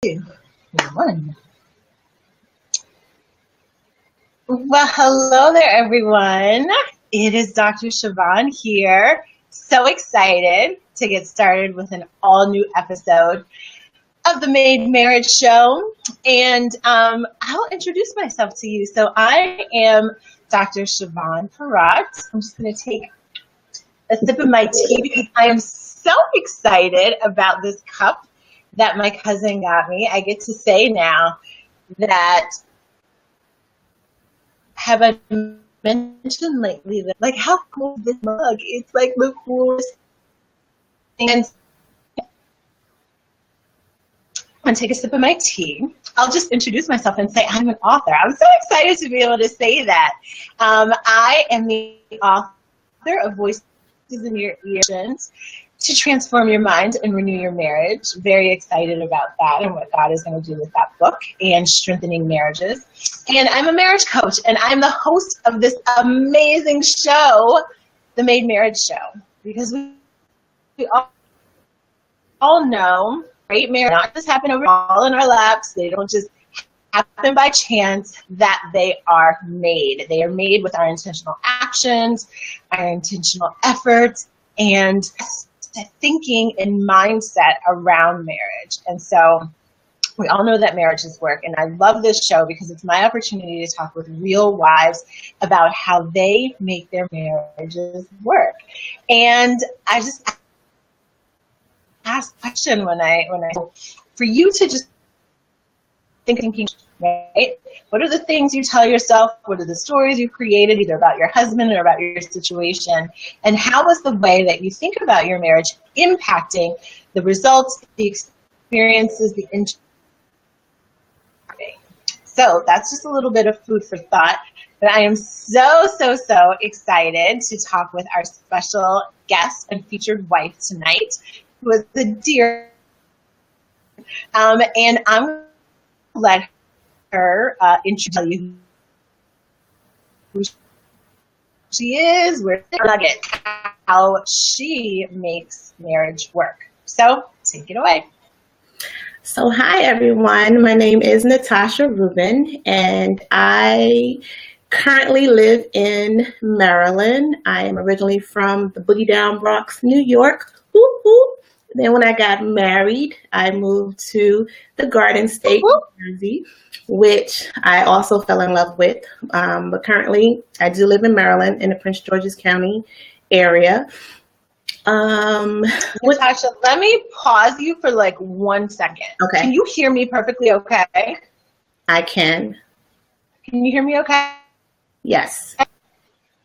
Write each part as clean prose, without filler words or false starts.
Two, one. Well, hello there, everyone. It is Dr. Siobhan here. So excited to get started with an all-new episode of the Made Marriage Show. And I'll introduce myself to you. So I am Dr. Siobhan Parat. I'm just going to take a sip of my tea because I am so excited about this cup that my cousin got me. I get to say now that have I mentioned lately that like how cool is this mug? It's like the coolest thing. And I'm gonna take a sip of my tea. I'll just introduce myself and say I'm an author. I'm so excited to be able to say that. I am the author of Voices in Your Ears to Transform Your Mind and Renew Your Marriage. Very excited about that and what God is going to do with that book and strengthening marriages. And I'm a marriage coach, and I'm the host of this amazing show, The Made Marriage Show, because we all know great marriage not just happen all in our laps. They don't just happen by chance, that they are made. They are made with our intentional actions, our intentional efforts, and thinking and mindset around marriage. And so we all know that marriages work, and I love this show because it's my opportunity to talk with real wives about how they make their marriages work. And I just ask a question when I for you to just thinking, right? What are the things you tell yourself? What are the stories you created, either about your husband or about your situation? And how is the way that you think about your marriage impacting the results, the experiences, the enjoyment? So that's just a little bit of food for thought. But I am so excited to talk with our special guest and featured wife tonight, who is the dear. And I'm going to let her introduce you who she is, where nugget, how she makes marriage work. So take it away. So hi everyone, my name is Natasha Rubin and I currently live in Maryland. I am originally from the Boogie Down Bronx, New York. Whoop, whoop. Then when I got married, I moved to the Garden State, New Jersey, which I also fell in love with. But currently, I do live in Maryland in the Prince George's County area. Natasha, let me pause you for like 1 second. Okay. Can you hear me perfectly okay? I can. Can you hear me okay? Yes.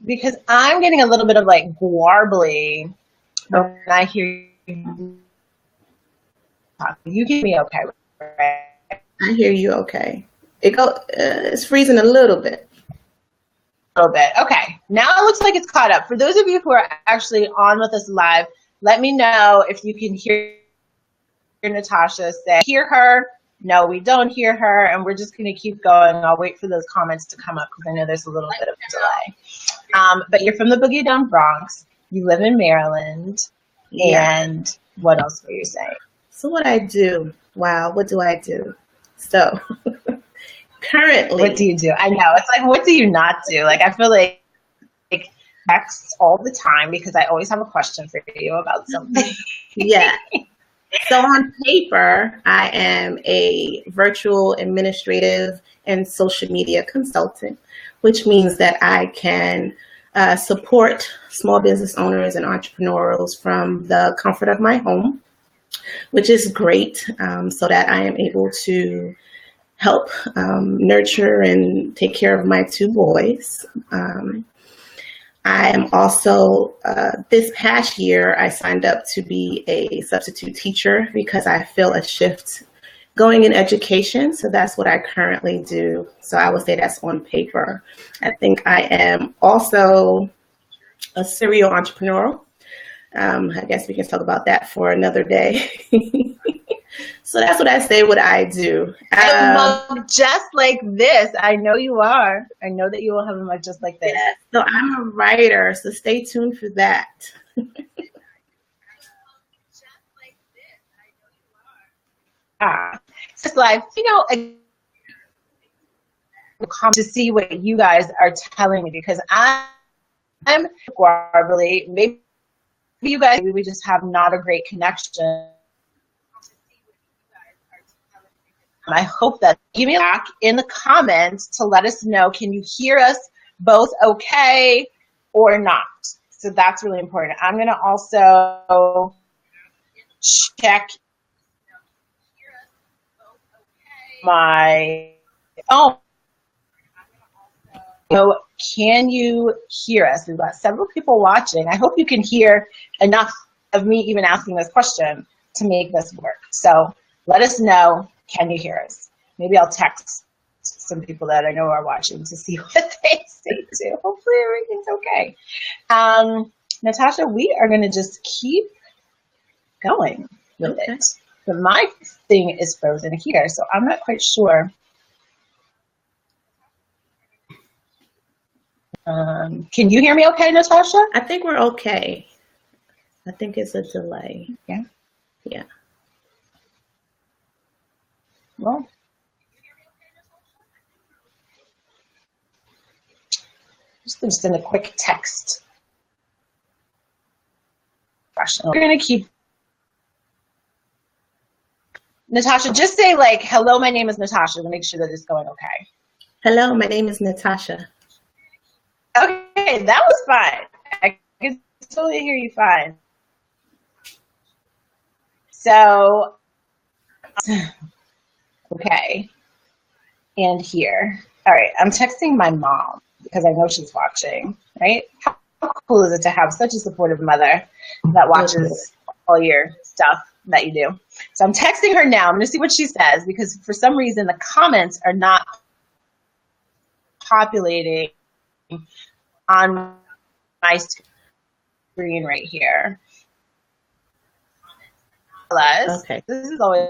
Because I'm getting a little bit of like gwarbly when I hear you talk. You hear me okay, right? I hear you okay. It's freezing a little bit. Okay, now it looks like it's caught up. For those of you who are actually on with us live, let me know if you can hear Natasha say, hear her? No, we don't hear her, and we're just going to keep going. I'll wait for those comments to come up because I know there's a little bit of a delay. But you're from the Boogie Down Bronx. You live in Maryland. Yeah. And what else were you saying? So what I do? Wow, what do I do? So currently, what do you do? I know it's like, what do you not do? Like, I feel like text all the time because I always have a question for you about something. Yeah. So on paper, I am a virtual administrative and social media consultant, which means that I can support small business owners and entrepreneurs from the comfort of my home, which is great, so that I am able to help nurture and take care of my 2 boys. I am also, this past year, I signed up to be a substitute teacher because I feel a shift going in education. So that's what I currently do. So I would say that's on paper. I think I am also a serial entrepreneur. I guess we can talk about that for another day. So that's what I say what I do. A mug just like this. I know you are. I know that you will have a mug just like this. Yeah, so I'm a writer, so stay tuned for that. this live, to see what you guys are telling me, because I'm horribly, maybe you guys, maybe we just have not a great connection. I hope that give me back in the comments to let us know, can you hear us both okay or not? So that's really important. I'm going to also check my phone. So can you hear us? We've got several people watching. I hope you can hear enough of me even asking this question to make this work. So let us know, can you hear us? Maybe I'll text some people that I know are watching to see what they say too. Hopefully everything's okay. Natasha, we are going to just keep going with it. But my thing is frozen here, so I'm not quite sure. Can you hear me okay, Natasha? I think we're okay. I think it's a delay. Yeah. Yeah. Well, just send a quick text. We're going to keep. Natasha, just say like, hello, my name is Natasha, to make sure that it's going okay. Hello, my name is Natasha. Okay, that was fine. I can totally hear you fine. So, okay, and here. All right, I'm texting my mom because I know she's watching, right? How cool is it to have such a supportive mother that watches all your stuff that you do? So I'm texting her now. I'm going to see what she says, because for some reason the comments are not populating on my screen right here. Okay. This is always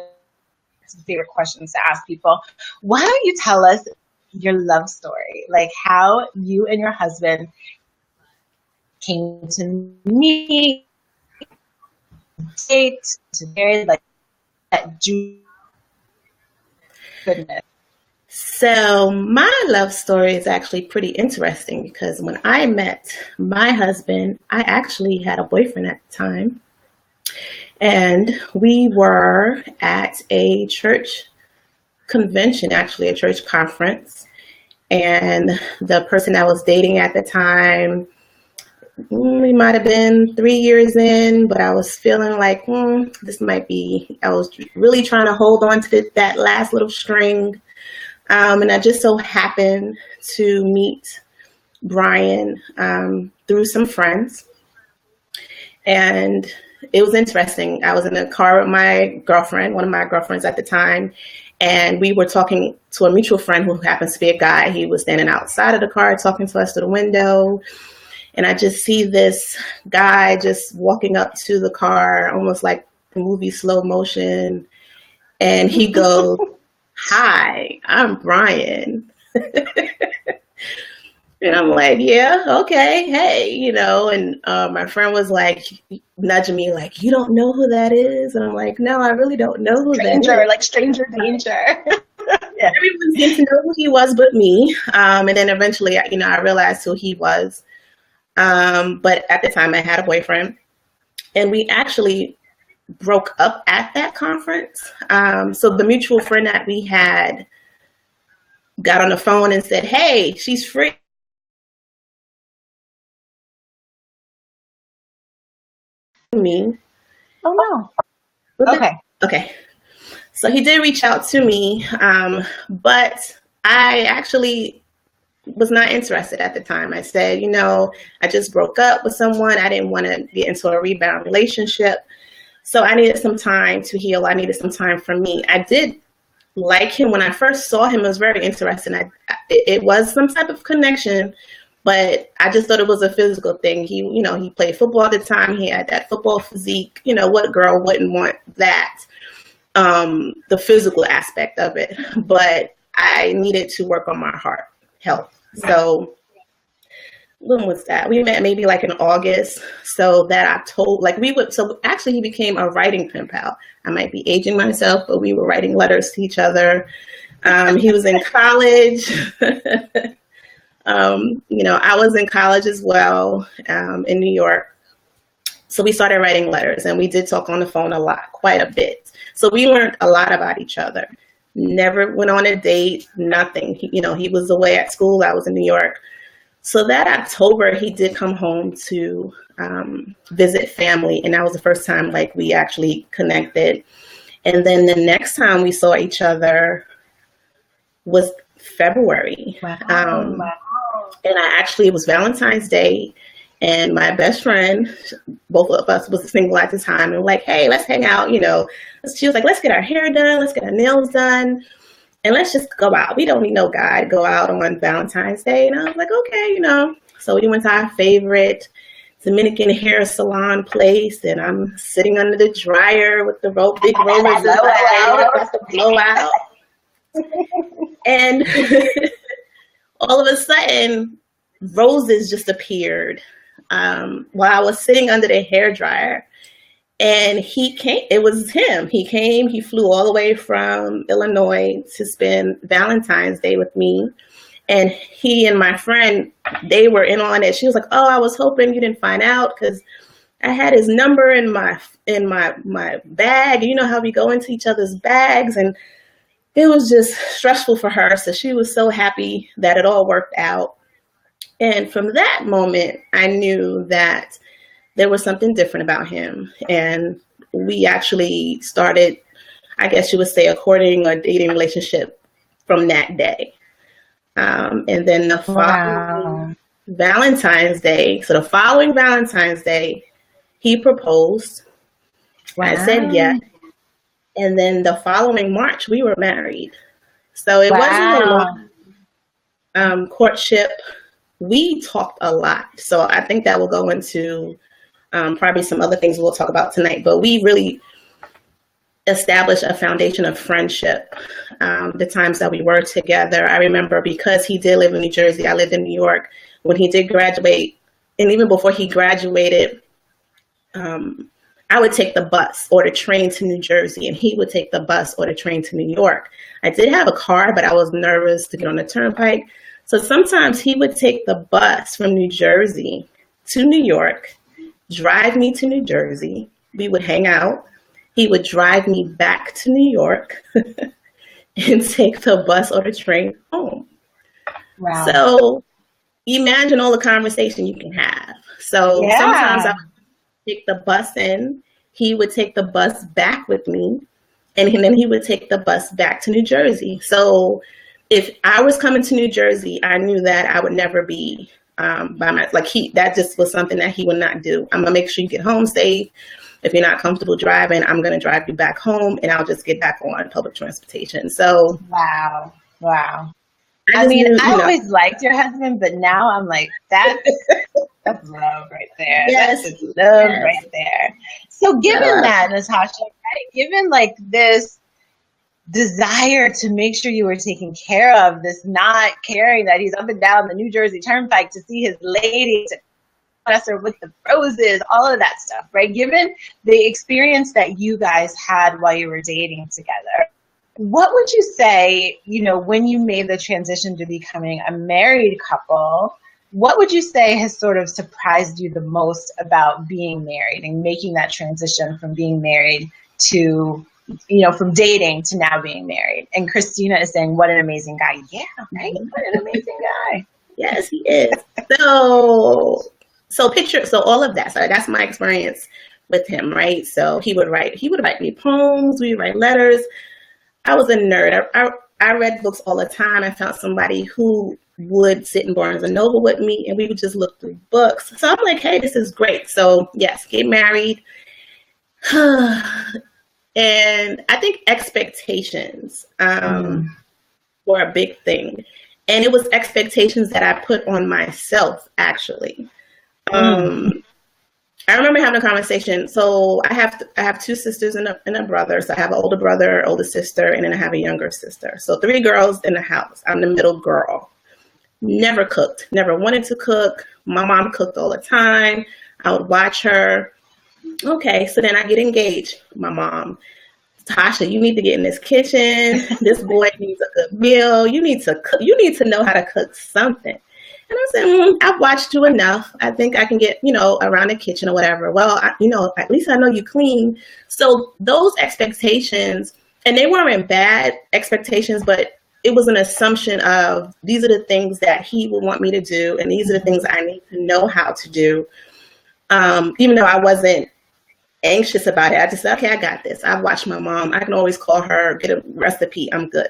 favorite questions to ask people. Why don't you tell us your love story, like how you and your husband came to meet, date, to marry, like that goodness. So my love story is actually pretty interesting, because when I met my husband, I actually had a boyfriend at the time. And we were at a church convention, actually a church conference. And the person I was dating at the time, we might have been 3 years in, but I was feeling like, this might be, I was really trying to hold on to that last little string. And I just so happened to meet Brian through some friends. And it was interesting. I was in a car with my girlfriend, one of my girlfriends at the time, and we were talking to a mutual friend who happens to be a guy. He was standing outside of the car talking to us through the window. And I just see this guy just walking up to the car, almost like movie slow motion. And he goes, "Hi, I'm Brian." And I'm like, yeah, okay, hey, and my friend was like nudging me like, "You don't know who that is?" And I'm like, "No, I really don't know who that is." Like stranger danger. Yeah. Everyone's getting to know who he was but me. And then eventually, I realized who he was. But at the time I had a boyfriend, and we actually broke up at that conference. So the mutual friend that we had got on the phone and said, "Hey, she's free." Me. Oh no. Okay. So he did reach out to me, but I actually was not interested at the time. I said, I just broke up with someone. I didn't want to get into a rebound relationship. So I needed some time to heal. I needed some time for me. I did like him. When I first saw him, it was very interesting. It was some type of connection, but I just thought it was a physical thing. He played football at the time. He had that football physique. What girl wouldn't want that? The physical aspect of it. But I needed to work on my heart health. So when was that? We met maybe like in August. So that October, like so actually he became a writing pen pal. I might be aging myself, but we were writing letters to each other. He was in college. I was in college as well, in New York. So we started writing letters, and we did talk on the phone a lot, quite a bit. So we learned a lot about each other. Never went on a date, nothing. He was away at school. I was in New York. So that October, he did come home to visit family, and that was the first time like we actually connected. And then the next time we saw each other was February. Wow. And it was Valentine's Day, and my best friend, both of us was single at the time, and we're like, hey, let's hang out, She was like, let's get our hair done, let's get our nails done, and let's just go out. We don't need no guy to go out on Valentine's Day. And I was like, okay, So we went to our favorite Dominican hair salon place, and I'm sitting under the dryer with the big rollers about to blow out. And all of a sudden, roses just appeared while I was sitting under the hair dryer. And he came, it was him. He came, he flew all the way from Illinois to spend Valentine's Day with me. And he and my friend, they were in on it. She was like, oh, I was hoping you didn't find out because I had his number in my bag. You know how we go into each other's bags, and it was just stressful for her. So she was so happy that it all worked out. And from that moment, I knew that there was something different about him. And we actually started, I guess you would say, a courting or dating relationship from that day. And then the following Valentine's Day, he proposed. Wow. I said yes. And then the following March, we were married. So it wasn't a long courtship. We talked a lot. So I think that will go into probably some other things we'll talk about tonight. But we really established a foundation of friendship. The times that we were together, I remember because he did live in New Jersey, I lived in New York. When he did graduate, and even before he graduated, I would take the bus or the train to New Jersey, and he would take the bus or the train to New York. I did have a car, but I was nervous to get on the turnpike. So sometimes he would take the bus from New Jersey to New York, drive me to New Jersey. We would hang out. He would drive me back to New York and take the bus or the train home. Wow. So imagine all the conversation you can have. So sometimes I would take the bus in, he would take the bus back with me, and then he would take the bus back to New Jersey. So if I was coming to New Jersey, I knew that I would never be that just was something that he would not do. I'm gonna make sure you get home safe. If you're not comfortable driving, I'm gonna drive you back home, and I'll just get back on public transportation. So wow. I always liked your husband, but now I'm like, that's love right there. Yes. That's just love right there. So given that, Natasha, right? Given like this desire to make sure you were taken care of, this not caring that he's up and down the New Jersey Turnpike to see his lady, to bless her with the roses, all of that stuff, right? Given the experience that you guys had while you were dating together, what would you say, when you made the transition to becoming a married couple, what would you say has sort of surprised you the most about being married and making that transition from being married to, from dating to now being married? And Christina is saying, what an amazing guy. Yeah, right? What an amazing guy. Yes, he is. So all of that. So that's my experience with him, right? So he would write me poems. We would write letters. I was a nerd. I read books all the time. I found somebody who would sit in Barnes and Noble with me, and we would just look through books. So I'm like, hey, this is great. So yes, get married. And I think expectations were a big thing. And it was expectations that I put on myself, actually. I remember having a conversation. So I have two sisters and a brother. So I have an older brother, older sister, and then I have a younger sister. So 3 girls in the house. I'm the middle girl. never cooked, never wanted to cook. My mom cooked all the time. I would watch her. Okay, so then I get engaged. My mom, Tasha, you need to get in this kitchen. This boy needs a good meal. You need to cook. You need to know how to cook something. And I said, I've watched you enough. I think I can get, around the kitchen or whatever. Well, at least I know you clean. So those expectations, and they weren't bad expectations, but it was an assumption of these are the things that he would want me to do, and these are the things I need to know how to do. Even though I wasn't anxious about it, I just said, okay, I got this. I've watched my mom. I can always call her, get a recipe. I'm good.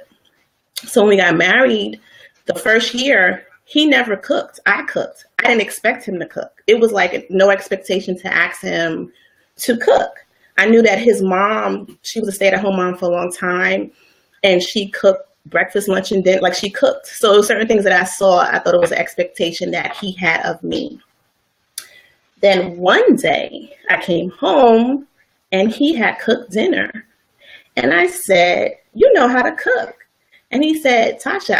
So when we got married, the first year, he never cooked. I cooked. I didn't expect him to cook. It was like no expectation to ask him to cook. I knew that his mom, she was a stay-at-home mom for a long time, and she cooked breakfast, lunch, and dinner. Like, she cooked. So certain things that I saw, I thought it was an expectation that he had of me. Then one day I came home and he had cooked dinner. And I said, you know how to cook. And he said, Tasha,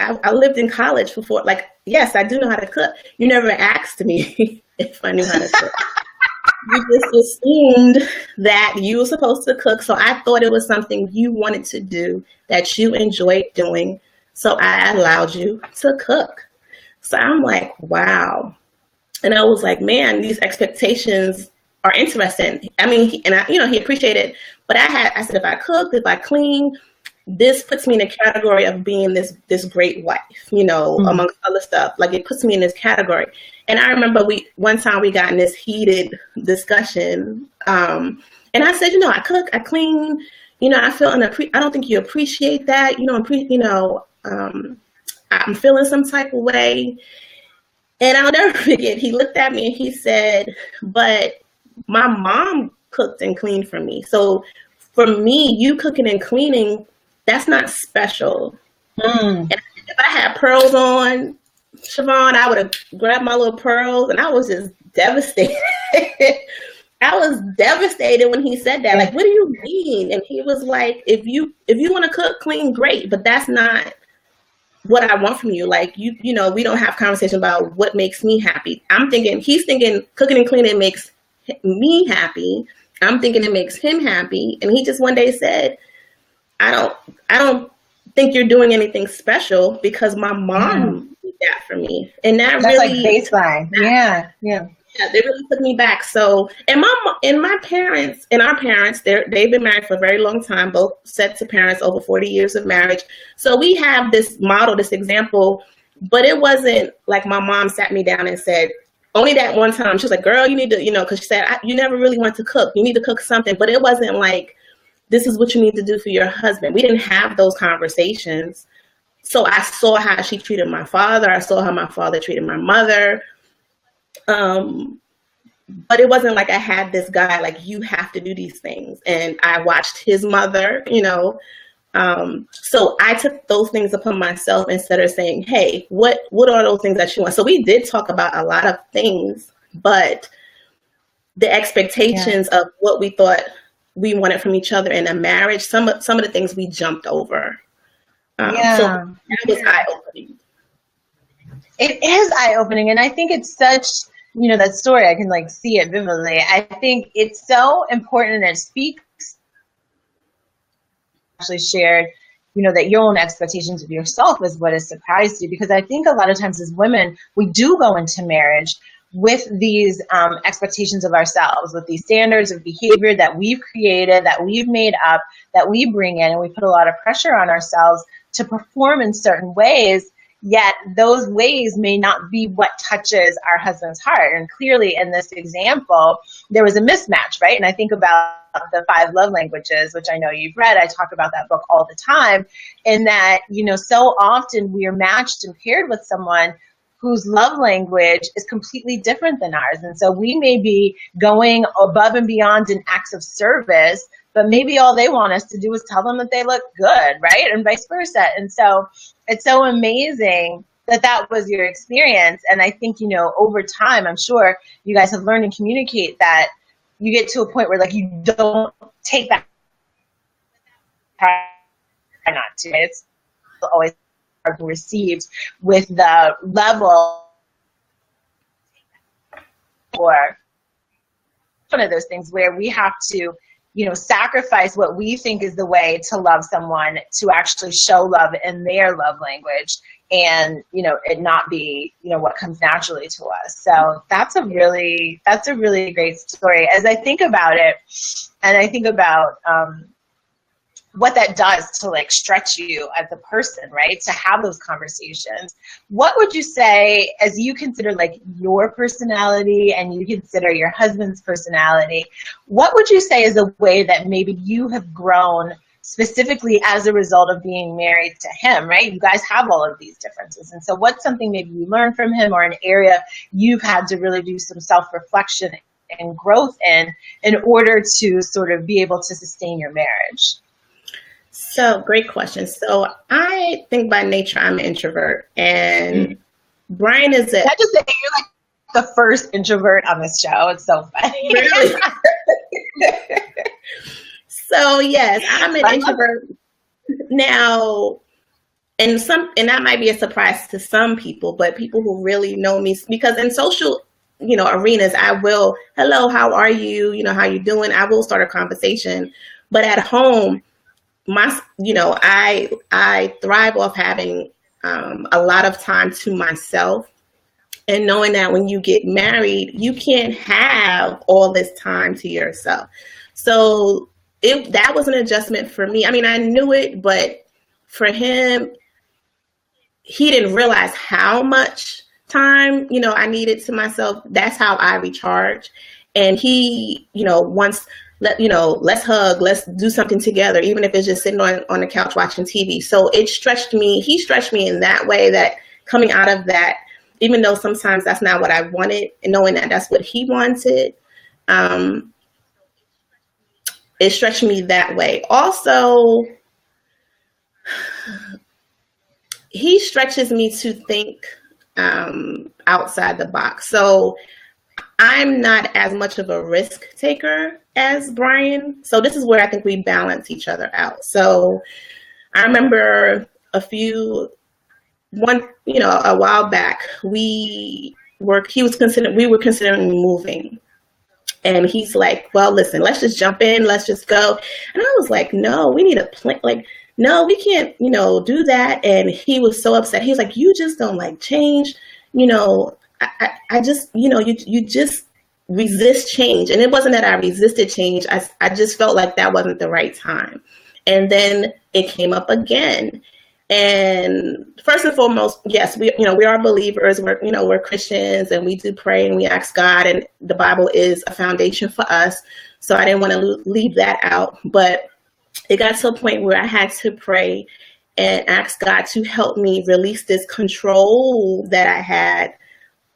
I lived in college before. Like, yes, I do know how to cook. You never asked me if I knew how to cook. You just assumed that you were supposed to cook. So I thought it was something you wanted to do, that you enjoyed doing. So I allowed you to cook. So I'm like, wow. And I was like, man, these expectations are interesting. I mean, he appreciated, but I said, if I cook, if I clean, this puts me in a category of being this great wife, amongst other stuff. Like, it puts me in this category. And I remember one time we got in this heated discussion. And I said, I cook, I clean, I feel I don't think you appreciate that. I'm feeling some type of way. And I'll never forget, he looked at me and he said, but my mom cooked and cleaned for me. So for me, you cooking and cleaning, that's not special. And if I had pearls on, Siobhan, I would have grabbed my little pearls, and I was just devastated. I was devastated when he said that. Like, what do you mean? And he was like, if you want to cook, clean, great, but that's not what I want from you. Like, we don't have conversation about what makes me happy. He's thinking cooking and cleaning makes me happy. I'm thinking it makes him happy. And he just one day said, I don't think you're doing anything special because my mom did that for me. And that's really like baseline. Yeah. Yeah, they really took me back. So, and our parents, they've been married for a very long time, both sets of parents, over 40 years of marriage. So we have this model, this example, but it wasn't like my mom sat me down and said, only that one time, she was like, girl, you need to, because she said, you never really want to cook. You need to cook something. But it wasn't like, this is what you need to do for your husband. We didn't have those conversations. So I saw how she treated my father. I saw how my father treated my mother. But it wasn't like I had this guy, like, you have to do these things. And I watched his mother, so I took those things upon myself instead of saying, hey, what are those things that you want? So we did talk about a lot of things, but the expectations of what we thought we wanted from each other in a marriage, some of the things we jumped over. So that was eye-opening. It is eye-opening, and I think it's such, that story, I can see it vividly. I think it's so important, and it speaks, actually shared, that your own expectations of yourself is what has surprised you, because I think a lot of times as women, we do go into marriage with these expectations of ourselves, with these standards of behavior that we've created, that we've made up, that we bring in, and we put a lot of pressure on ourselves to perform in certain ways. Yet those ways may not be what touches our husband's heart. And clearly in this example, there was a mismatch, right? And I think about the 5 love languages, which I know you've read. I talk about that book all the time. In that, so often we are matched and paired with someone whose love language is completely different than ours. And so we may be going above and beyond in acts of service, but maybe all they want us to do is tell them that they look good, right? And vice versa. And so it's so amazing that was your experience. And I think, over time, I'm sure you guys have learned to communicate that you get to a point where you don't take that, try not to. It's always received with the level or one of those things where we have to, sacrifice what we think is the way to love someone to actually show love in their love language, and it not be what comes naturally to us. So that's a really great story. As I think about it, and I think about what that does to like stretch you as a person, right? To have those conversations. What would you say, as you consider like your personality and you consider your husband's personality, what would you say is a way that maybe you have grown specifically as a result of being married to him, right? You guys have all of these differences. And so what's something maybe you learned from him, or an area you've had to really do some self-reflection and growth in order to sort of be able to sustain your marriage? So, great question. So, I think by nature I'm an introvert, and Brian is I just say you're like the first introvert on this show. It's so funny. Really? So, yes, I'm an introvert now, and that might be a surprise to some people, but people who really know me, because in social arenas, I will, hello, how are you? How you doing? I will start a conversation, but at home, I thrive off having a lot of time to myself, and knowing that when you get married, you can't have all this time to yourself. So that was an adjustment for me. I mean, I knew it, but for him, he didn't realize how much time, I needed to myself. That's how I recharge. And he, once, let's hug, let's do something together, even if it's just sitting on the couch watching TV. So he stretched me in that way, that coming out of that, even though sometimes that's not what I wanted, and knowing that that's what he wanted, it stretched me that way. Also, he stretches me to think outside the box. So I'm not as much of a risk taker as Brian. So this is where I think we balance each other out. So I remember a while back, we were considering moving. And he's like, well, listen, let's just jump in. Let's just go. And I was like, no, we need a plan. Like, no, we can't, do that. And he was so upset. He was like, you just don't like change. I just, you just resist change. And it wasn't that I resisted change. I just felt like that wasn't the right time. And then it came up again. And first and foremost, yes, we are believers. We're Christians, and we do pray and we ask God, and the Bible is a foundation for us. So I didn't want to leave that out, but it got to a point where I had to pray and ask God to help me release this control that I had,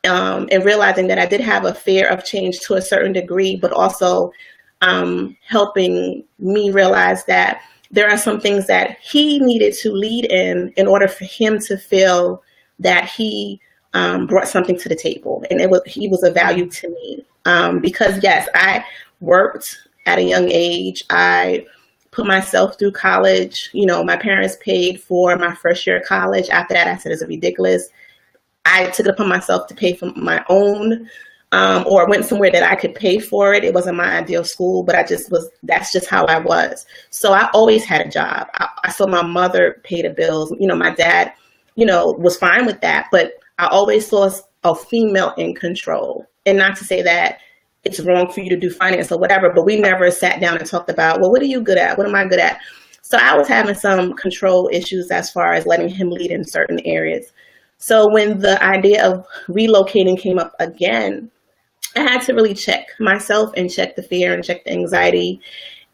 and realizing that I did have a fear of change to a certain degree, but also helping me realize that there are some things that he needed to lead in order for him to feel that he brought something to the table, and he was a value to me. Because yes, I worked at a young age. I put myself through college. My parents paid for my first year of college. After that, I said, it's ridiculous. I took it upon myself to pay for my own, or went somewhere that I could pay for it. It wasn't my ideal school, but that's just how I was. So I always had a job. I saw my mother pay the bills. My dad, was fine with that, but I always saw a female in control. And not to say that it's wrong for you to do finance or whatever, but we never sat down and talked about, well, what are you good at? What am I good at? So I was having some control issues as far as letting him lead in certain areas. So when the idea of relocating came up again, I had to really check myself and check the fear and check the anxiety.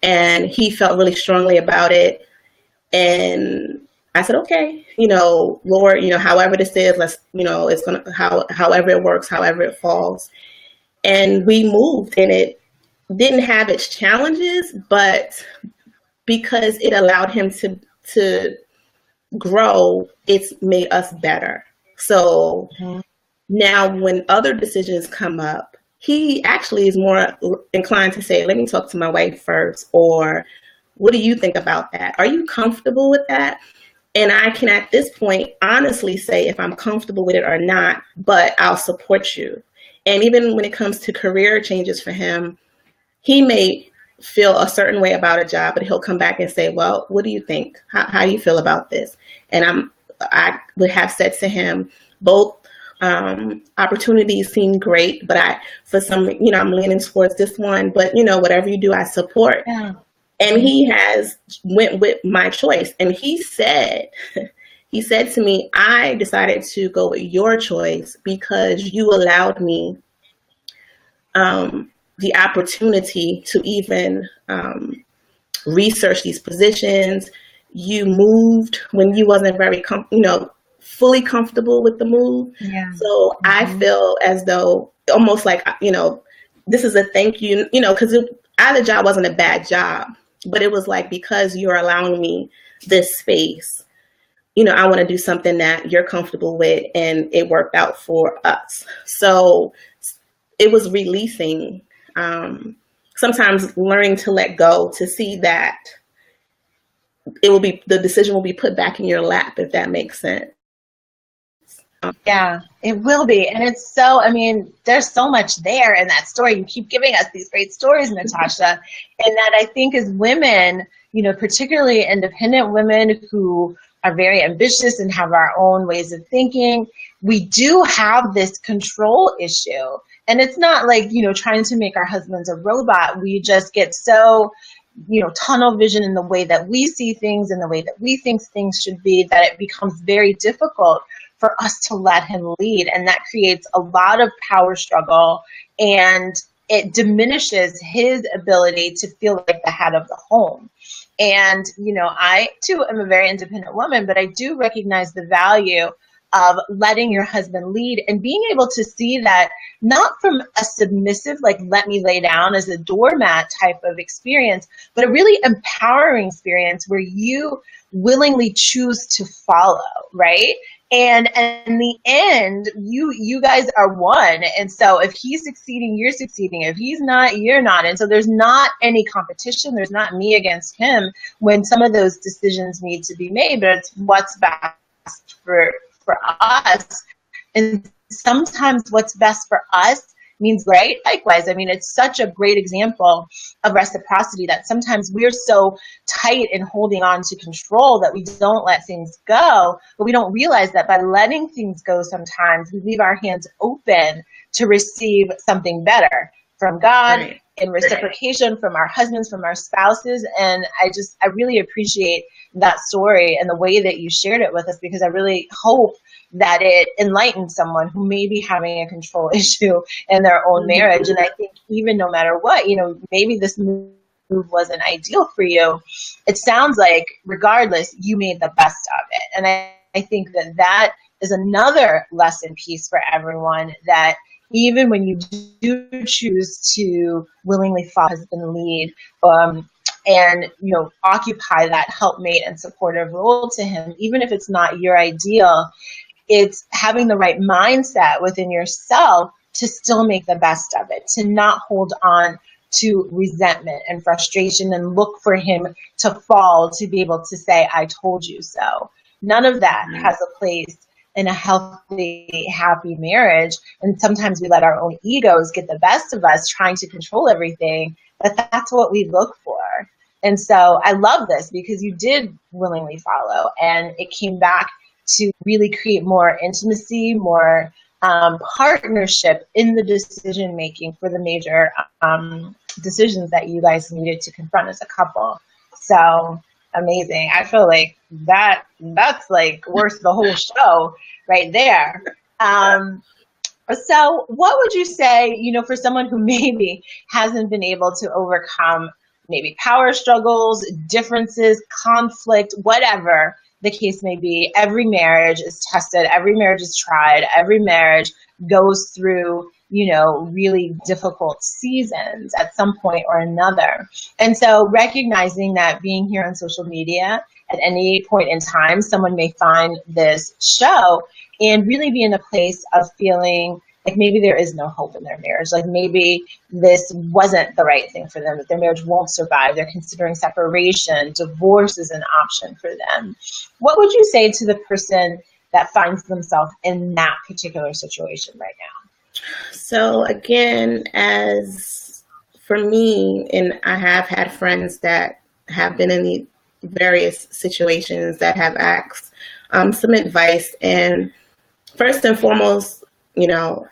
And he felt really strongly about it. And I said, okay, Lord, however this is, let's, it's going to, however it works, however it falls. And we moved, and it didn't have its challenges, but because it allowed him to grow, it's made us better. So now when other decisions come up, he actually is more inclined to say, let me talk to my wife first, or what do you think about that? Are you comfortable with that? And I can, at this point, honestly say if I'm comfortable with it or not, but I'll support you. And even when it comes to career changes for him, he may feel a certain way about a job, but he'll come back and say, well, what do you think? How do you feel about this? And I would have said to him, both opportunities seem great, but I'm leaning towards this one, but whatever you do, I support. Yeah. And he has went with my choice. And he said to me, I decided to go with your choice because you allowed me the opportunity to even research these positions. You moved when you wasn't very fully comfortable with the move. Yeah. So I feel as though almost like, this is a thank you, because either job wasn't a bad job, but it was like, because you're allowing me this space, I want to do something that you're comfortable with, and it worked out for us. So it was releasing, sometimes learning to let go, to see that the decision will be put back in your lap, if that makes sense. Yeah, it will be. And it's there's so much there in that story. You keep giving us these great stories, Natasha. And that I think as women, particularly independent women who are very ambitious and have our own ways of thinking, we do have this control issue. And it's not like, trying to make our husbands a robot. We just get so, tunnel vision in the way that we see things and the way that we think things should be, that it becomes very difficult for us to let him lead. And that creates a lot of power struggle, and it diminishes his ability to feel like the head of the home. And, I too am a very independent woman, but I do recognize the value of letting your husband lead and being able to see that not from a submissive, like, let me lay down as a doormat type of experience, but a really empowering experience where you willingly choose to follow, right? And in the end, you guys are one. And so if he's succeeding, you're succeeding. If he's not, you're not. And so there's not any competition. There's not me against him when some of those decisions need to be made, but it's what's best for us. And sometimes what's best for us means great. Likewise, it's such a great example of reciprocity that sometimes we're so tight in holding on to control that we don't let things go, but we don't realize that by letting things go, sometimes we leave our hands open to receive something better from God, right, in reciprocation, from our husbands, from our spouses. And I really appreciate that story and the way that you shared it with us, because I really hope that it enlightens someone who may be having a control issue in their own marriage. And I think even no matter what, maybe this move wasn't ideal for you, it sounds like regardless, you made the best of it. And I think that is another lesson piece for everyone, that even when you do choose to willingly follow husband lead, and occupy that helpmate and supportive role to him, even if it's not your ideal, it's having the right mindset within yourself to still make the best of it, to not hold on to resentment and frustration and look for him to fall to be able to say, I told you so. None of that has a place in a healthy, happy marriage. And sometimes we let our own egos get the best of us, trying to control everything, but that's what we look for. And so I love this, because you did willingly follow, and it came back to really create more intimacy, more partnership in the decision making for the major decisions that you guys needed to confront as a couple. So amazing. I feel like that's like worth the whole show right there. So what would you say, for someone who maybe hasn't been able to overcome maybe power struggles, differences, conflict, whatever the case may be? Every marriage is tested, every marriage is tried, every marriage goes through, really difficult seasons at some point or another. And so recognizing that being here on social media, at any point in time, someone may find this show and really be in a place of feeling like maybe there is no hope in their marriage. Like maybe this wasn't the right thing for them, that their marriage won't survive. They're considering separation. Divorce is an option for them. What would you say to the person that finds themselves in that particular situation right now? So again, as for me, and I have had friends that have been in the various situations that have asked some advice. And first and foremost, you know,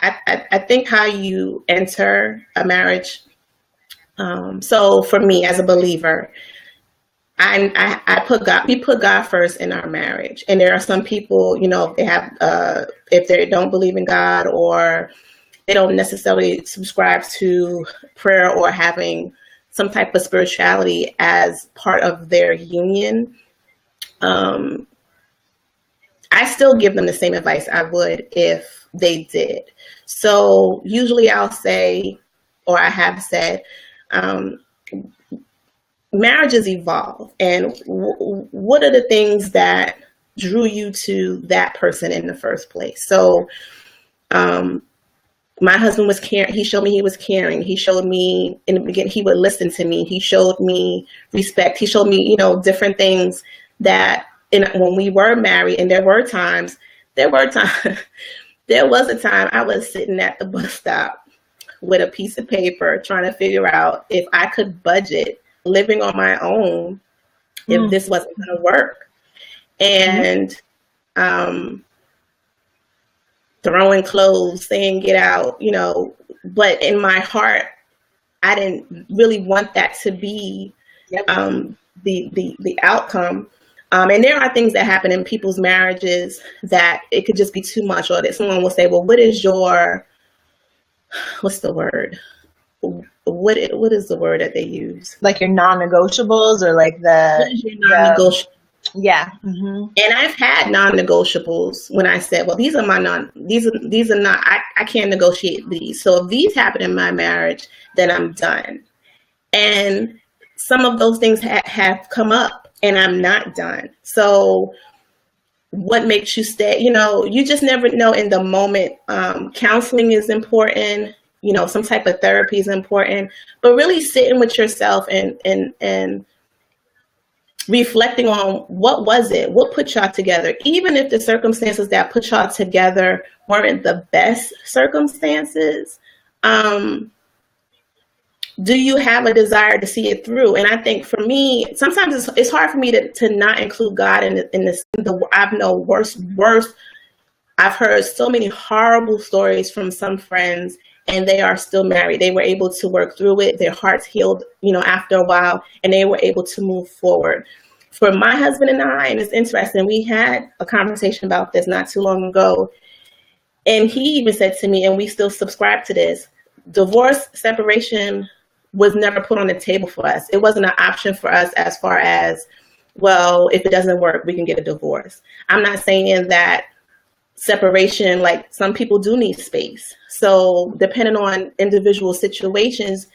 I think how you enter a marriage. So for me as a believer, I put God, we put God first in our marriage. And there are some people, you know, they have, if they don't believe in God, or they don't necessarily subscribe to prayer or having some type of spirituality as part of their union, I still give them the same advice I would if they did. So usually I'll say, or I have said, marriages evolve, and what are the things that drew you to that person in the first place? So my husband was caring. He showed me he was caring. He showed me in the beginning, he would listen to me. He showed me respect. He showed me, you know, different things that when we were married, and there was a time I was sitting at the bus stop with a piece of paper trying to figure out if I could budget living on my own if this wasn't going to work. And throwing clothes, saying get out, you know, but in my heart, I didn't really want that to be the outcome. And there are things that happen in people's marriages that it could just be too much, or that someone will say, well, what's the word? What is the word that they use? Like your non-negotiables, or like what is your non-negotiable? Yeah. Mm-hmm. And I've had non-negotiables when I said, well, these are not, I can't negotiate these. So if these happen in my marriage, then I'm done. And some of those things have come up, and I'm not done. So what makes you stay? You know, you just never know in the moment. Counseling is important. You know, some type of therapy is important, but really sitting with yourself and reflecting on what was it, what put y'all together, even if the circumstances that put y'all together weren't the best circumstances. Do you have a desire to see it through? And I think for me, sometimes it's hard for me to not include God in this. I've known worse. I've heard so many horrible stories from some friends, and they are still married. They were able to work through it. Their hearts healed, you know, after a while, and they were able to move forward. For my husband and I, and it's interesting, we had a conversation about this not too long ago, and he even said to me, and we still subscribe to this, divorce, separation was never put on the table for us. It wasn't an option for us as far as, well, if it doesn't work, we can get a divorce. I'm not saying that separation, like some people do need space. So depending on individual situations,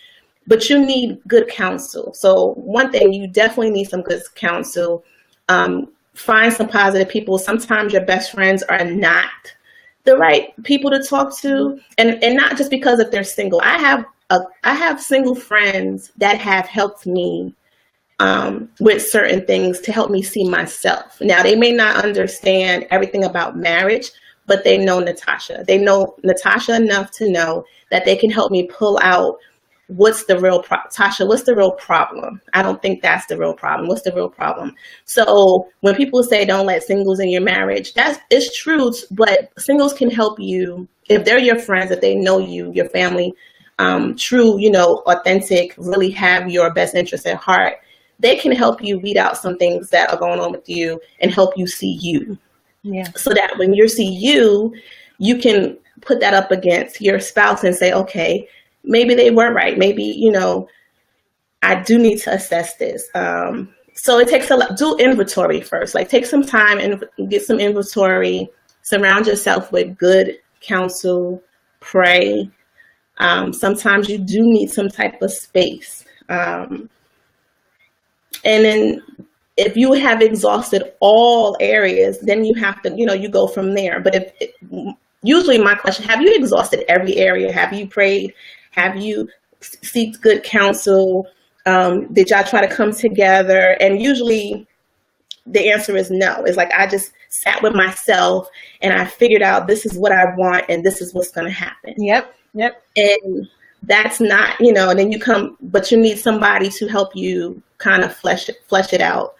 but you need good counsel. So one thing, you definitely need some good counsel. Find some positive people. Sometimes your best friends are not the right people to talk to, and not just because if they're single. I have single friends that have helped me with certain things to help me see myself. Now, they may not understand everything about marriage, but they know Natasha. They know Natasha enough to know that they can help me pull out what's the real Tasha, what's the real problem? I don't think that's the real problem. What's the real problem? So when people say don't let singles in your marriage, it's true, but singles can help you if they're your friends, if they know you, your family, true, you know, authentic, really have your best interest at heart. They can help you weed out some things that are going on with you and help you see you. Yeah. So that when you see you, you can put that up against your spouse and say, okay, maybe they were right. Maybe, you know, I do need to assess this. So it takes a lot. Do inventory first. Like take some time and get some inventory. Surround yourself with good counsel. Pray. Sometimes you do need some type of space. And then if you have exhausted all areas, then you have to, you know, you go from there. But usually my question, have you exhausted every area? Have you prayed? Have you seeked good counsel? Did y'all try to come together? And usually the answer is no. It's like, I just sat with myself and I figured out this is what I want and this is what's going to happen. Yep. And that's not, and then you come, but you need somebody to help you kind of flesh it out.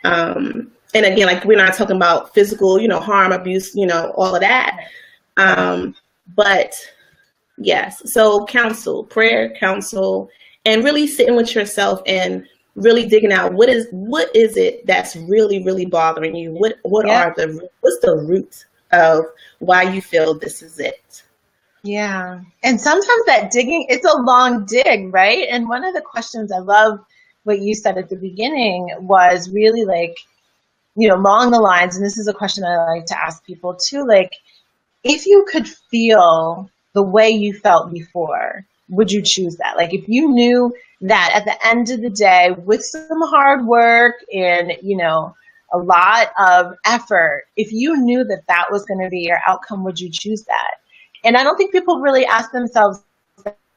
And again, like, we're not talking about physical, harm, abuse, all of that. But yes, so counsel, prayer, counsel, and really sitting with yourself and really digging out what is it that's really, really bothering you? What's the root of why you feel this is it? Yeah. And sometimes that digging, it's a long dig, right? And one of the questions, I love what you said at the beginning, was really like, along the lines, and this is a question I like to ask people too, like, if you could feel the way you felt before, would you choose that? Like, if you knew that at the end of the day, with some hard work and, a lot of effort, if you knew that that was going to be your outcome, would you choose that? And I don't think people really ask themselves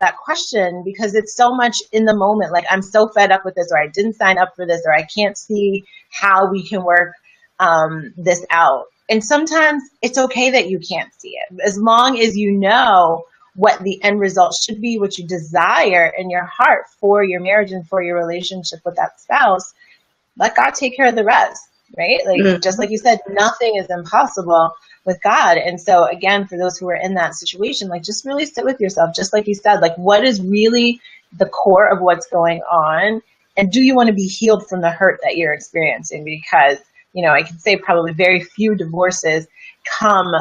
that question, because it's so much in the moment. Like, I'm so fed up with this, or I didn't sign up for this, or I can't see how we can work this out. And sometimes it's okay that you can't see it, as long as you know what the end result should be, what you desire in your heart for your marriage and for your relationship with that spouse. Let God take care of the rest, right? Like, just like you said, nothing is impossible with God. And so again, for those who are in that situation, like, just really sit with yourself, just like you said, like, what is really the core of what's going on? And do you want to be healed from the hurt that you're experiencing? Because, I can say probably very few divorces come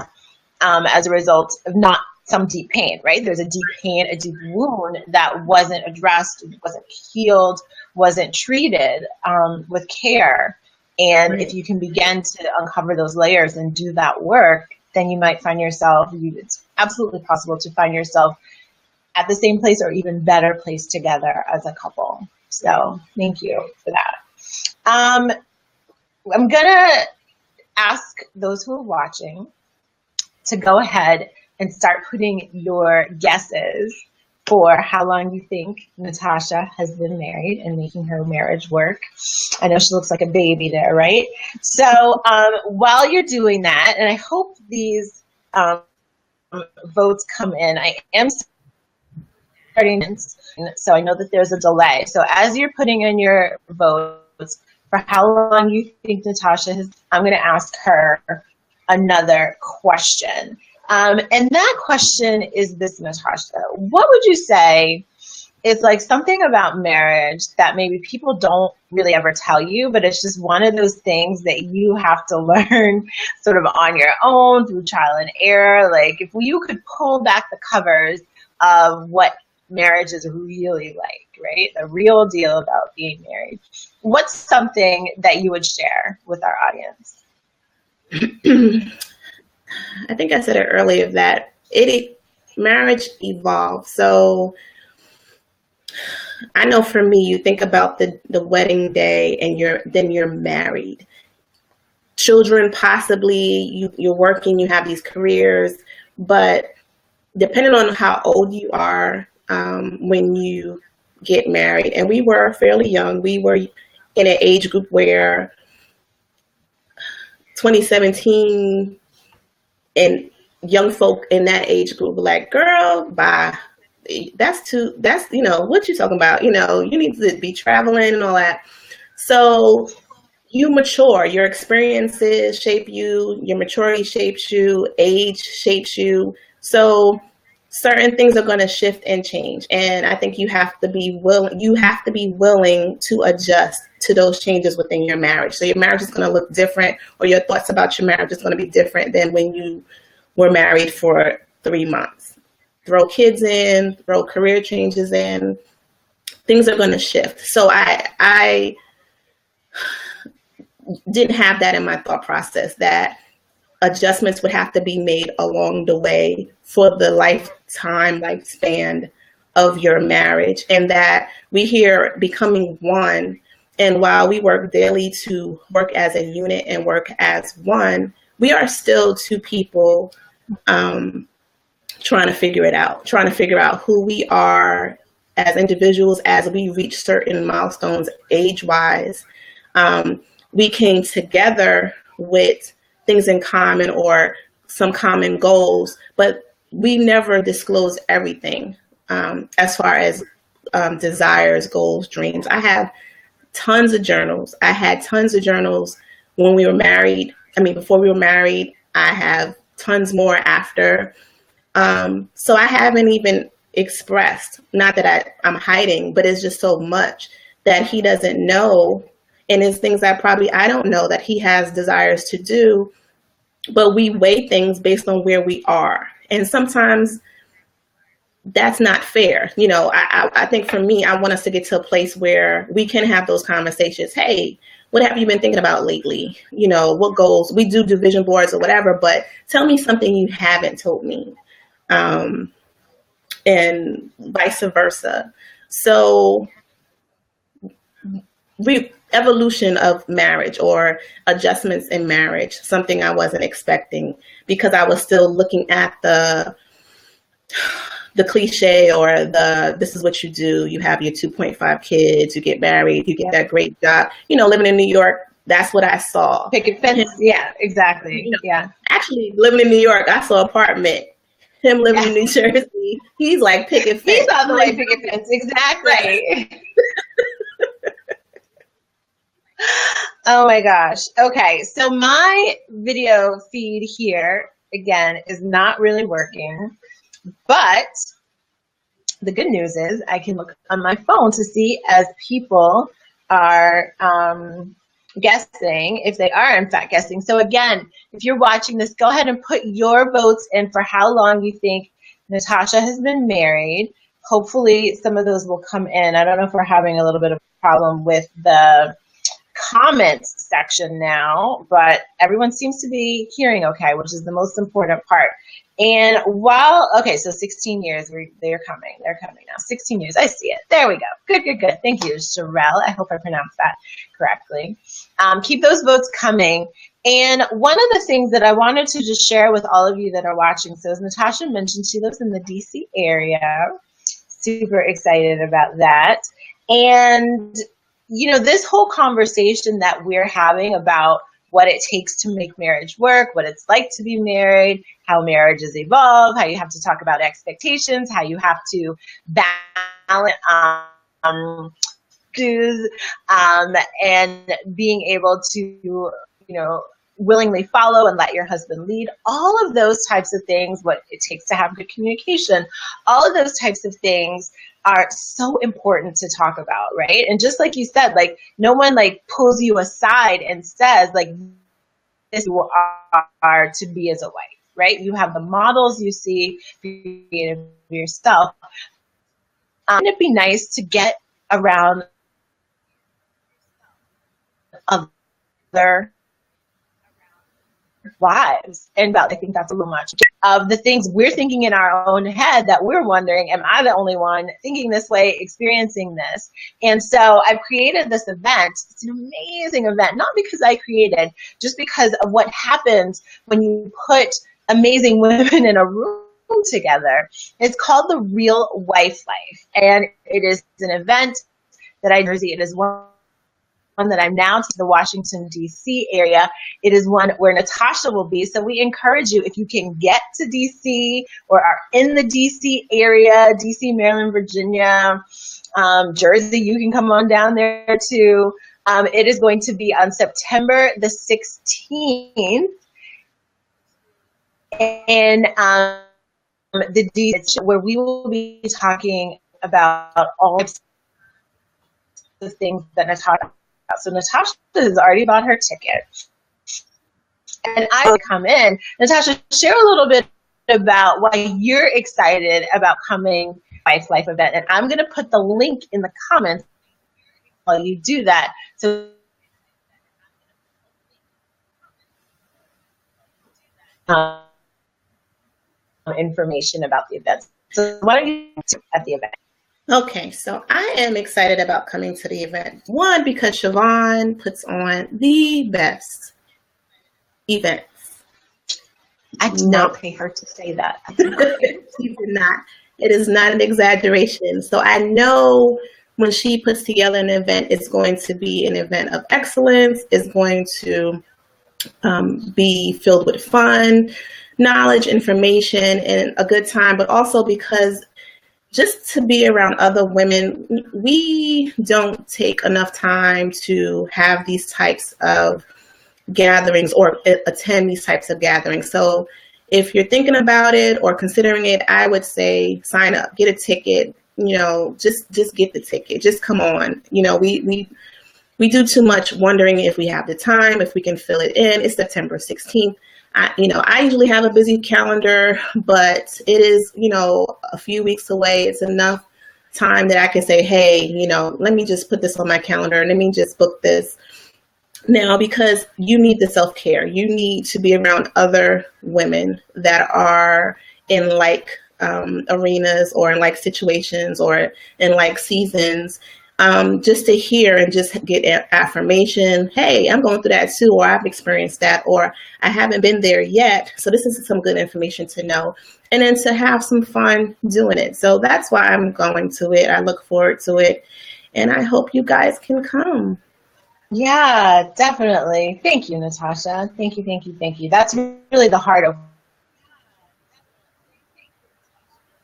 as a result of not some deep pain, right? There's a deep pain, a deep wound that wasn't addressed, wasn't healed, wasn't treated with care. And if you can begin to uncover those layers and do that work, then you might find yourself, it's absolutely possible to find yourself at the same place or even better place together as a couple. So thank you for that. I'm going to ask those who are watching to go ahead and start putting your guesses for how long you think Natasha has been married and making her marriage work. I know she looks like a baby there, right? So while you're doing that, and I hope these votes come in, I am starting, so I know that there's a delay. So as you're putting in your votes for how long you think Natasha has, I'm going to ask her another question. And that question is this, Natasha. What would you say is like something about marriage that maybe people don't really ever tell you, but it's just one of those things that you have to learn sort of on your own through trial and error? Like, if you could pull back the covers of what marriage is really like, right? The real deal about being married. What's something that you would share with our audience? I think I said it earlier that marriage evolves. So I know for me, you think about the wedding day and you're married. Children, possibly, you're working, you have these careers, but depending on how old you are when you get married, and we were fairly young, we were in an age group where 2017 and young folk in that age group were like, girl, bye. That's what you talking about? You need to be traveling and all that. So you mature, your experiences shape you, your maturity shapes you, age shapes you. So certain things are going to shift and change. And I think you have to be willing to adjust to those changes within your marriage. So your marriage is going to look different, or your thoughts about your marriage is going to be different than when you were married for 3 months. Throw kids in, throw career changes in, things are going to shift. So I didn't have that in my thought process, that adjustments would have to be made along the way for the lifespan of your marriage, and that we hear becoming one. And while we work daily to work as a unit and work as one, we are still two people trying to figure it out, trying to figure out who we are as individuals as we reach certain milestones age-wise. We came together with things in common or some common goals, but we never disclosed everything as far as desires, goals, dreams. I have tons of journals. I had tons of journals when we were married. Before we were married. I have tons more after. So I haven't even expressed, not that I'm hiding, but it's just so much that he doesn't know. And it's things that probably I don't know that he has desires to do, but we weigh things based on where we are. And sometimes that's not fair. I think for me, I want us to get to a place where we can have those conversations. Hey, what have you been thinking about lately? What goals? We do vision boards or whatever, but tell me something you haven't told me. And vice versa. So evolution of marriage or adjustments in marriage, something I wasn't expecting because I was still looking at the cliche or this is what you do. You have your 2.5 kids, you get married, you get that great job, living in New York. That's what I saw. Picket fence. Yeah, exactly. Yeah. Actually, living in New York, I saw apartment. Him living in New Jersey, he's like picket fence. He's all the way picket fence. Exactly. Right. Oh my gosh. Okay. So my video feed here, again, is not really working. But the good news is I can look on my phone to see as people are guessing, if they are in fact guessing. So again, if you're watching this, go ahead and put your votes in for how long you think Natasha has been married. Hopefully some of those will come in. I don't know if we're having a little bit of a problem with the comments section now, but everyone seems to be hearing okay, which is the most important part. And okay, so 16 years, they're coming now. 16 years, I see it. There we go. Good. Thank you, Sherelle. I hope I pronounced that correctly. Keep those votes coming. And one of the things that I wanted to just share with all of you that are watching, so as Natasha mentioned, she lives in the DC area. Super excited about that. And this whole conversation that we're having about what it takes to make marriage work, what it's like to be married, how marriages evolve, how you have to talk about expectations, how you have to balance and being able to, willingly follow and let your husband lead, all of those types of things, what it takes to have good communication, all of those types of things are so important to talk about, right? And just like you said, like no one pulls you aside and says this you are to be as a wife, right? You have the models you see of yourself. Wouldn't it be nice to get around other wives and I think that's a little much of the things we're thinking in our own head that we're wondering, am I the only one thinking this way, experiencing this? And so I've created this event. It's an amazing event, not because I created, just because of what happens when you put amazing women in a room together. It's called the Real Wife Life, and it is an event that it is one that I'm now to the Washington, D.C. area. It is one where Natasha will be. So we encourage you, if you can get to D.C. or are in the D.C. area, D.C., Maryland, Virginia, Jersey, you can come on down there too. It is going to be on September the 16th. And the D.C. where we will be talking about all the things that Natasha. So Natasha has already bought her ticket. And I will come in. Natasha, share a little bit about why you're excited about coming Wife Life event. And I'm going to put the link in the comments while you do that. So information about the event. So why don't you at the event? Okay, so I am excited about coming to the event. One, because Siobhan puts on the best events. I did No, not pay her to say that. she did not. It is not an exaggeration. So I know when she puts together an event, it's going to be an event of excellence. It's going to be filled with fun, knowledge, information, and a good time, but also because just to be around other women, we don't take enough time to have these types of gatherings or attend these types of gatherings. So if you're thinking about it or considering it, I would say sign up, get a ticket, just get the ticket, just come on. We do too much wondering if we have the time, if we can fill it in. It's September 16th. I usually have a busy calendar, but it is, a few weeks away. It's enough time that I can say, hey, let me just put this on my calendar and let me just book this now, because you need the self-care. You need to be around other women that are in like arenas or in like situations or in like seasons, just to hear and just get affirmation. Hey, I'm going through that too, or I've experienced that, or I haven't been there yet. So this is some good information to know. And then to have some fun doing it. So that's why I'm going to it. I look forward to it. And I hope you guys can come. Yeah, definitely. Thank you, Natasha. Thank you, thank you, thank you. That's really the heart of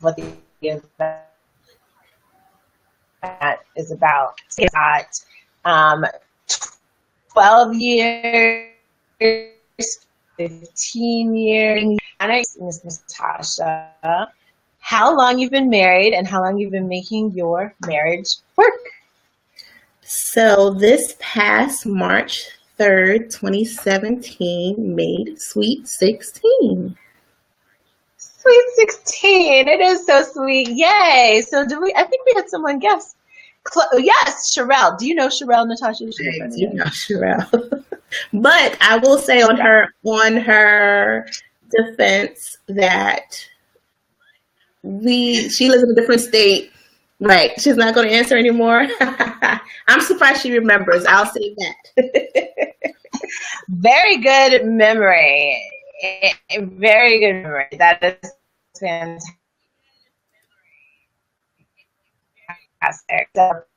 what the event is about. It's got 12 years, 15 years. And I Miss Natasha, how long you've been married and how long you've been making your marriage work? So this past March 3rd, 2017, made Sweet 16. Sweet 16. It is so sweet. Yay. So I think we had someone guess. Yes, Sherelle. Do you know Sherelle, Natasha? I do know Sherelle. But I will say on her defense that she lives in a different state. Right. She's not going to answer anymore. I'm surprised she remembers. I'll say that. Very good memory. Very good memory. That is fantastic.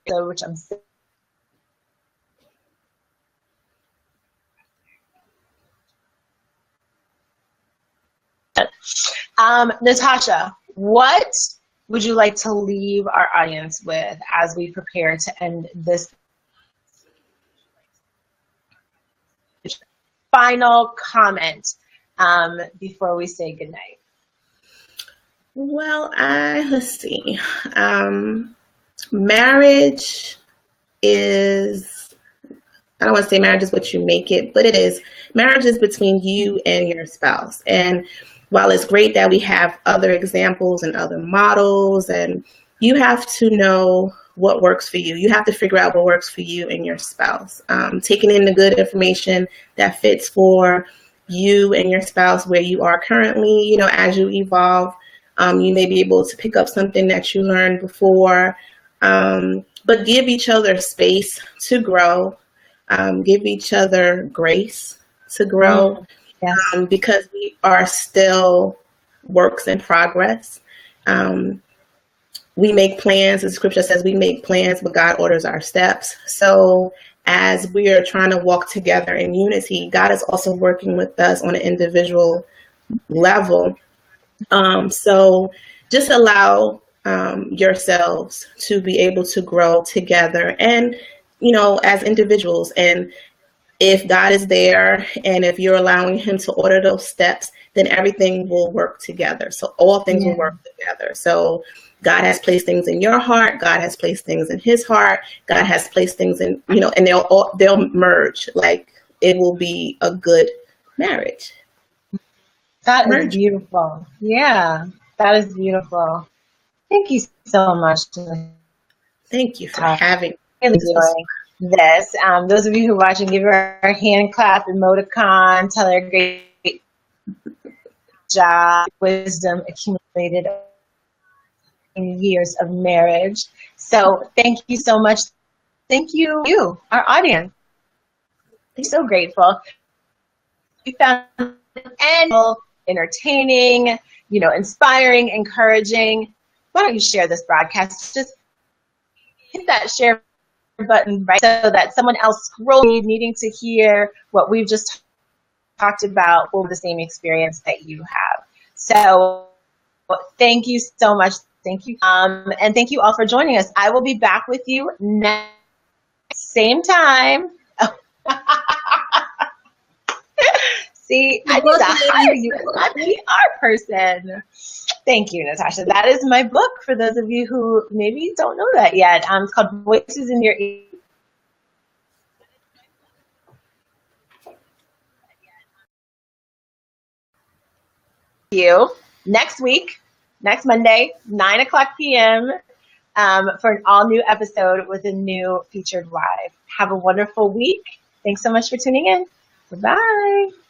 So, which I'm Natasha, what would you like to leave our audience with as we prepare to end this final comment before we say goodnight? Well, let's see. Marriage is, I don't want to say marriage is what you make it, but it is. Marriage is between you and your spouse. And while it's great that we have other examples and other models, and you have to know what works for you. You have to figure out what works for you and your spouse. Taking in the good information that fits for you and your spouse where you are currently, as you evolve, you may be able to pick up something that you learned before, but give each other space to grow, give each other grace to grow. Yes. Because we are still works in progress. We make plans, as scripture says, we make plans, but God orders our steps. So as we are trying to walk together in unity, God is also working with us on an individual level. So just allow yourselves to be able to grow together and, as individuals. And if God is there and if you're allowing him to order those steps, then everything will work together. So all things will work together. So God has placed things in your heart. God has placed things in his heart. God has placed things in, and they'll merge. Like it will be a good marriage. That is beautiful. Yeah, that is beautiful. Thank you so much. Thank you for having me. This. Those of you who are watching, give her a hand clap, emoticon, tell her great job, wisdom accumulated in years of marriage. So thank you so much. Thank you, our audience. I'm so grateful. We found an entertaining, inspiring, encouraging, why don't you share this broadcast? Just hit that share button, right, so that someone else scrolling, needing to hear what we've just talked about will have the same experience that you have. So thank you so much. Thank you. And thank you all for joining us. I will be back with you next same time. See, I need to hire you as my PR person. Thank you, Natasha. That is my book for those of you who maybe don't know that yet. It's called Voices in Your Ear. You next week, next Monday, 9:00 p.m. For an all-new episode with a new featured live. Have a wonderful week. Thanks so much for tuning in. Bye-bye.